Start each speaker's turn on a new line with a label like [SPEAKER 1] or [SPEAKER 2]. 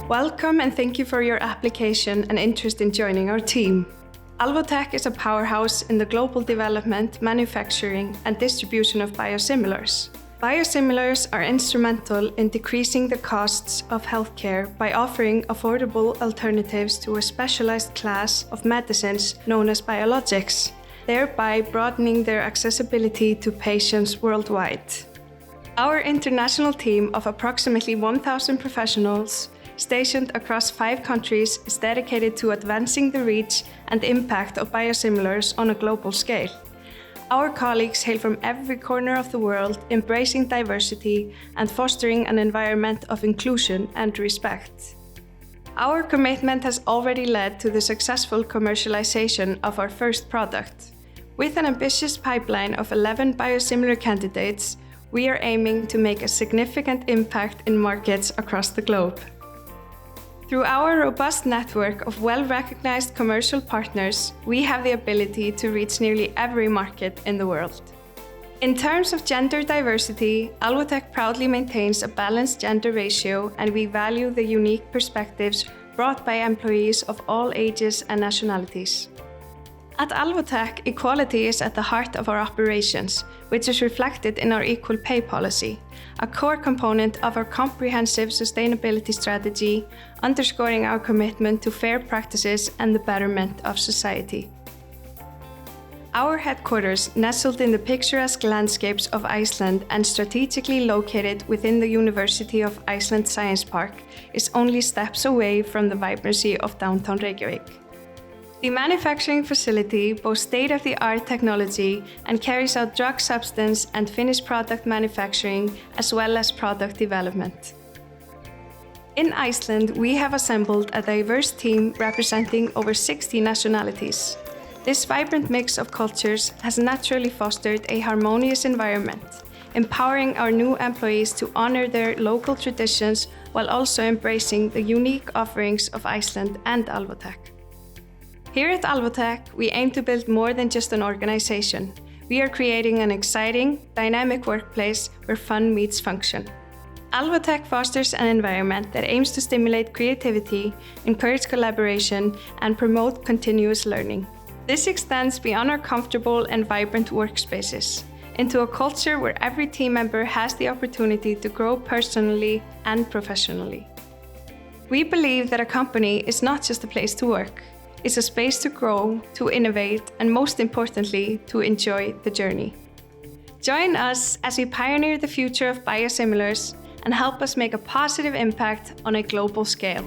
[SPEAKER 1] Welcome and thank you for your application and interest in joining our team. Alvotech is a powerhouse in the global development, manufacturing, and distribution of biosimilars. Biosimilars are instrumental in decreasing the costs of healthcare by offering affordable alternatives to a specialized class of medicines known as biologics, thereby broadening their accessibility to patients worldwide. Our international team of approximately 1,000 professionals stationed across 5 countries is dedicated to advancing the reach and impact of biosimilars on a global scale. Our colleagues hail from every corner of the world, embracing diversity and fostering an environment of inclusion and respect. Our commitment has already led to the successful commercialization of our first product. With an ambitious pipeline of 11 biosimilar candidates, we are aiming to make a significant impact in markets across the globe. Through our robust network of well-recognized commercial partners, we have the ability to reach nearly every market in the world. In terms of gender diversity, Alvotech proudly maintains a balanced gender ratio, and we value the unique perspectives brought by employees of all ages and nationalities. At Alvotech, equality is at the heart of our operations, which is reflected in our equal pay policy, a core component of our comprehensive sustainability strategy, underscoring our commitment to fair practices and the betterment of society. Our headquarters, nestled in the picturesque landscapes of Iceland and strategically located within the University of Iceland Science Park, is only steps away from the vibrancy of downtown Reykjavik. The manufacturing facility boasts state-of-the-art technology and carries out drug substance and finished product manufacturing as well as product development. In Iceland, we have assembled a diverse team representing over 60 nationalities. This vibrant mix of cultures has naturally fostered a harmonious environment, empowering our new employees to honor their local traditions while also embracing the unique offerings of Iceland and Alvotech. Here at Alvotech, we aim to build more than just an organization. We are creating an exciting, dynamic workplace where fun meets function. Alvotech fosters an environment that aims to stimulate creativity, encourage collaboration, and promote continuous learning. This extends beyond our comfortable and vibrant workspaces into a culture where every team member has the opportunity to grow personally and professionally. We believe that a company is not just a place to work. It's a space to grow, to innovate, and most importantly, to enjoy the journey. Join us as we pioneer the future of biosimilars and help us make a positive impact on a global scale.